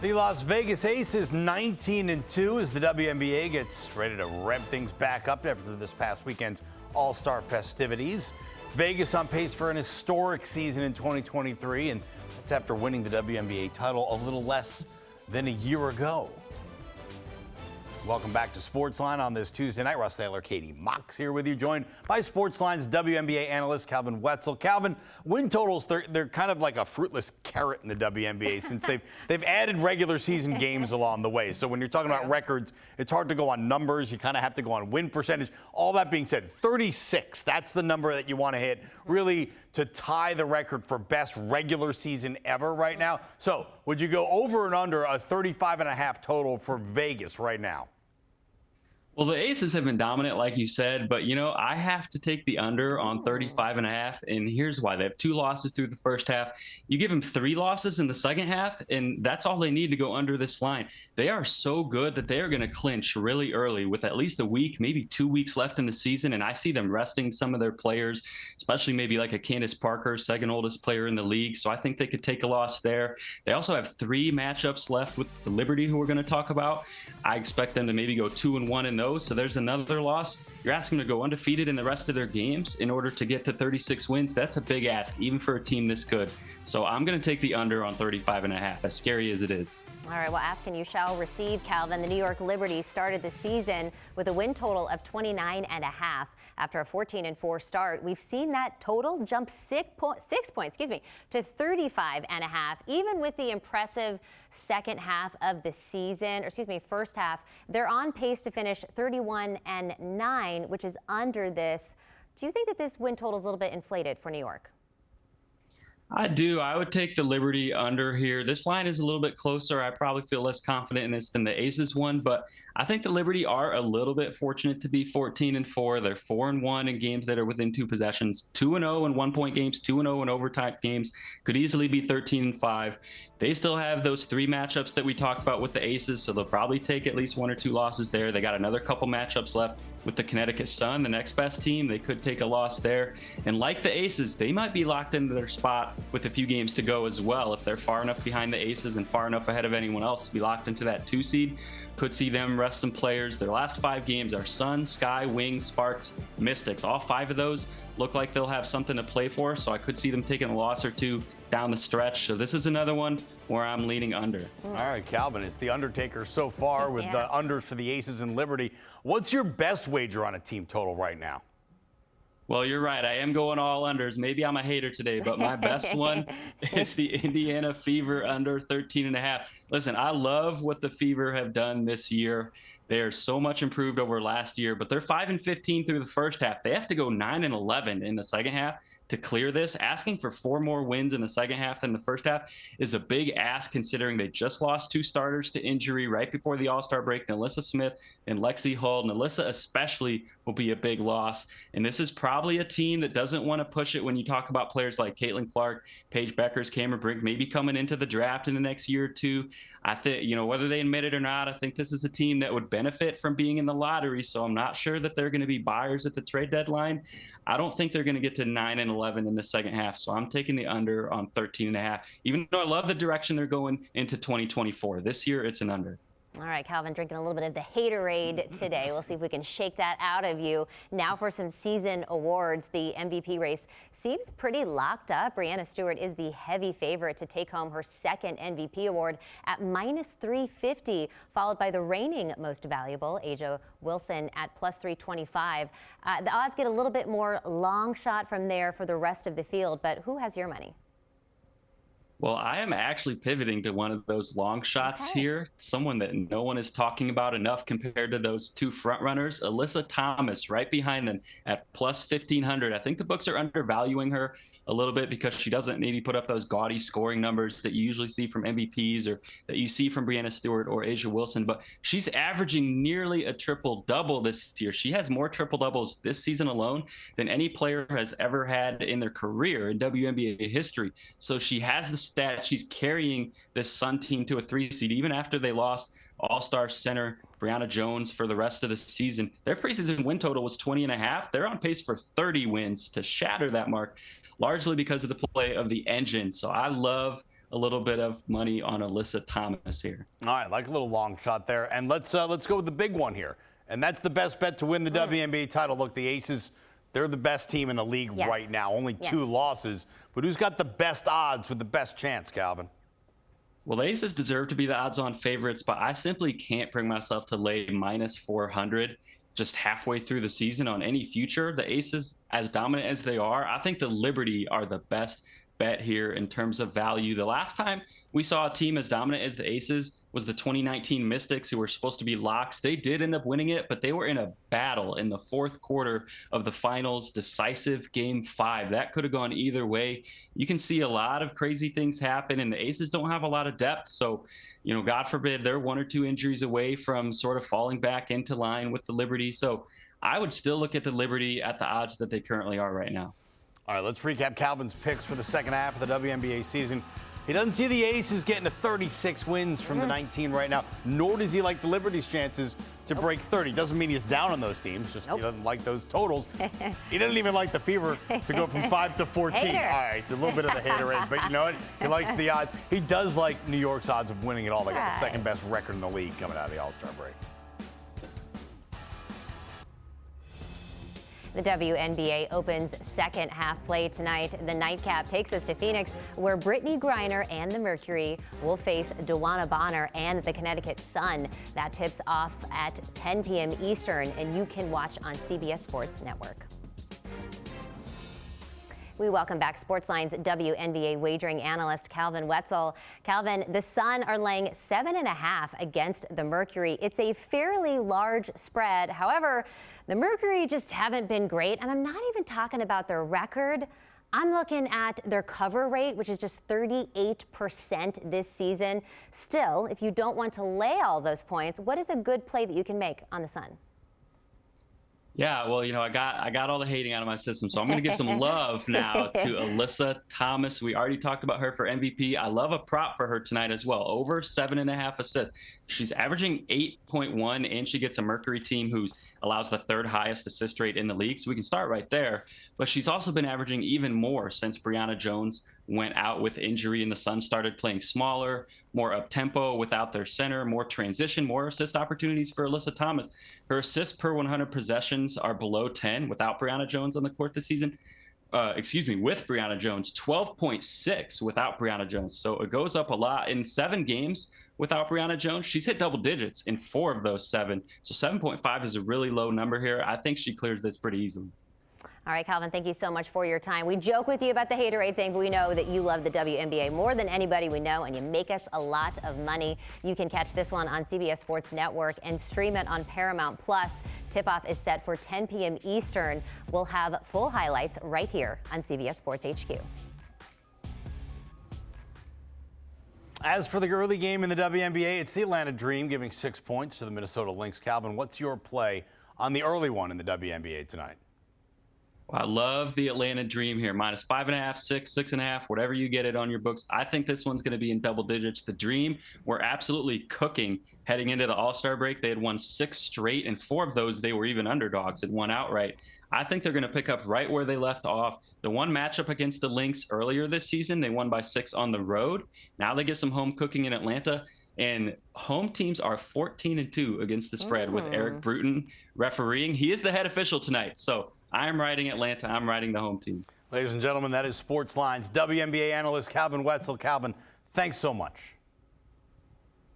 The Las Vegas Aces 19-2 as the WNBA gets ready to rev things back up after this past weekend's All-Star festivities. Vegas on pace for an historic season in 2023, and that's after winning the WNBA title a little less than a year ago. Welcome back to Sportsline on this Tuesday night. Russ Taylor, Katie Mox here with you, joined by Sportsline's WNBA analyst Calvin Wetzel. Calvin, win totals, they're kind of like a fruitless carrot in the WNBA since they've added regular season games along the way. So when you're talking about records, it's hard to go on numbers. You kind of have to go on win percentage. All that being said, 36, that's the number that you want to hit, really, to tie the record for best regular season ever right now. So would you go over and under a 35.5 total for Vegas right now? Well, the Aces have been dominant, like you said, but, I have to take the under on 35.5, and here's why. They have 2 losses through the first half. You give them 3 losses in the second half, and that's all they need to go under this line. They are so good that they are going to clinch really early with at least a week, maybe 2 weeks left in the season, and I see them resting some of their players, especially maybe like a Candace Parker, second oldest player in the league, so I think they could take a loss there. They also have 3 matchups left with the Liberty, who we're going to talk about. I expect them to maybe go 2-1 in those. So there's another loss. You're asking them to go undefeated in the rest of their games in order to get to 36 wins. That's a big ask, even for a team this good. So I'm going to take the under on 35.5, as scary as it is. All right, well, ask and you shall receive, Calvin. The New York Liberty started the season with a win total of 29.5. After a 14-4 start, we've seen that total jump 6 points, to 35.5. Even with the impressive second half of the season, first half, they're on pace to finish 31-9, which is under this. Do you think that this win total is a little bit inflated for New York? I do. I would take the Liberty under here. This line is a little bit closer. I probably feel less confident in this than the Aces one, but I think the Liberty are a little bit fortunate to be 14-4. They're 4-1 in games that are within 2 possessions, 2-0 in 1-point games, 2-0 in overtime games, could easily be 13-5. They still have those 3 matchups that we talked about with the Aces, so they'll probably take at least 1 or 2 losses there. They got another couple matchups left with the Connecticut Sun, the next best team. They could take a loss there. And like the Aces, they might be locked into their spot with a few games to go as well. If they're far enough behind the Aces and far enough ahead of anyone else to be locked into that 2 seed, could see them rest some players. Their last 5 games are Sun, Sky, Wings, Sparks, Mystics. All 5 of those look like they'll have something to play for, so I could see them taking a loss or 2 down the stretch. So this is another one where I'm leaning under. All right, Calvin, it's the Undertaker so far with the unders for the Aces and Liberty. What's your best wager on a team total right now? Well, you're right. I am going all unders. Maybe I'm a hater today, but my best one is the Indiana Fever under 13.5. Listen, I love what the Fever have done this year. They are so much improved over last year, but they're 5-15 through the first half. They have to go 9-11 in the second half to clear this. Asking for 4 more wins in the second half than the first half is a big ask, considering they just lost 2 starters to injury right before the All-Star break, Nalissa Smith and Lexi Hull. Nalissa especially will be a big loss, and this is probably a team that doesn't want to push it when you talk about players like Caitlin Clark, Paige Beckers, Cameron Brink, maybe coming into the draft in the next year or 2. I think, whether they admit it or not, I think this is a team that would benefit from being in the lottery, so I'm not sure that they're going to be buyers at the trade deadline. I don't think they're going to get to 9-11 in the second half, so I'm taking the under on 13.5, even though I love the direction they're going into 2024. This year, it's an under. All right, Calvin, drinking a little bit of the haterade today. We'll see if we can shake that out of you. Now for some season awards. The MVP race seems pretty locked up. Breanna Stewart is the heavy favorite to take home her 2nd MVP award at -350, followed by the reigning most valuable, A'ja Wilson, at +325. The odds get a little bit more long shot from there for the rest of the field, but who has your money? Well, I am actually pivoting to one of those long shots here, someone that no one is talking about enough compared to those 2 front runners. Alyssa Thomas right behind them at +1,500. I think the books are undervaluing her a little bit because she doesn't maybe put up those gaudy scoring numbers that you usually see from MVPs or that you see from Breanna Stewart or A'ja Wilson, but she's averaging nearly a triple-double this year. She has more triple-doubles this season alone than any player has ever had in their career in WNBA history. So she has the stat. She's carrying this Sun team to a 3 seed, even after they lost All-Star center Brianna Jones for the rest of the season. Their preseason win total was 20.5. They're on pace for 30 wins to shatter that mark, largely because of the play of the engine. So I love a little bit of money on Alyssa Thomas here. All right, like a little long shot there. And let's go with the big one here. And that's the best bet to win the WNBA title. Look, the Aces, they're the best team in the league right now. Only 2 losses. But who's got the best odds with the best chance, Calvin? Well, the Aces deserve to be the odds-on favorites, but I simply can't bring myself to lay minus 400 just halfway through the season on any future. The Aces, as dominant as they are, I think the Liberty are the best bet here in terms of value. The last time we saw a team as dominant as the Aces was the 2019 Mystics, who were supposed to be locks. They did end up winning it, but they were in a battle in the fourth quarter of the finals, decisive game 5. That could have gone either way. You can see a lot of crazy things happen, and the Aces don't have a lot of depth. So, God forbid they're 1 or 2 injuries away from sort of falling back into line with the Liberty. So I would still look at the Liberty at the odds that they currently are right now. All right, let's recap Calvin's picks for the second half of the WNBA season. He doesn't see the Aces getting to 36 wins from the 19 right now, nor does he like the Liberty's chances to break 30. Doesn't mean he's down on those teams, just he doesn't like those totals. He doesn't even like the Fever to go from 5 to 14. Hater. All right, it's a little bit of the haterade, but you know what? He likes the odds. He does like New York's odds of winning it all. They got the second best record in the league coming out of the All-Star break. The WNBA opens second half play tonight. The nightcap takes us to Phoenix, where Brittany Griner and the Mercury will face DeWanna Bonner and the Connecticut Sun. That tips off at 10 p.m. Eastern, and you can watch on CBS Sports Network. We welcome back Sportsline's WNBA wagering analyst, Calvin Wetzel. Calvin, the Sun are laying 7.5 against the Mercury. It's a fairly large spread. However, the Mercury just haven't been great, and I'm not even talking about their record. I'm looking at their cover rate, which is just 38% this season. Still, if you don't want to lay all those points, what is a good play that you can make on the Sun? Yeah, well, I got all the hating out of my system, so I'm going to give some love now to Alyssa Thomas. We already talked about her for MVP. I love a prop for her tonight as well, over 7.5 assists. She's averaging 8.1, and she gets a Mercury team who allows the 3rd highest assist rate in the league, so we can start right there. But she's also been averaging even more since Brianna Jones went out with injury and the Sun started playing smaller, more up-tempo without their center, more transition, more assist opportunities for Alyssa Thomas. Her assists per 100 possessions are below 10 without Brianna Jones on the court this season. With Brianna Jones, 12.6 without Brianna Jones. So it goes up a lot. In 7 games without Brianna Jones, she's hit double digits in 4 of those 7. So 7.5 is a really low number here. I think she clears this pretty easily. All right, Calvin, thank you so much for your time. We joke with you about the haterade thing, but we know that you love the WNBA more than anybody we know, and you make us a lot of money. You can catch this one on CBS Sports Network and stream it on Paramount+. Tip-off is set for 10 p.m. Eastern. We'll have full highlights right here on CBS Sports HQ. As for the early game in the WNBA, it's the Atlanta Dream giving 6 points to the Minnesota Lynx. Calvin, what's your play on the early one in the WNBA tonight? Well, I love the Atlanta Dream here. Minus 5.5, 6, 6.5, whatever you get it on your books. I think this one's going to be in double digits. The Dream were absolutely cooking heading into the All-Star break. They had won 6 straight, and 4 of those they were even underdogs and won outright. I think they're going to pick up right where they left off. The one matchup against the Lynx earlier this season, they won by 6 on the road. Now they get some home cooking in Atlanta. And home teams are 14-2 against the spread with Eric Bruton refereeing. He is the head official tonight. So I'm riding Atlanta. I'm riding the home team. Ladies and gentlemen, that is Sportsline's WNBA analyst Calvin Wetzel. Calvin, thanks so much.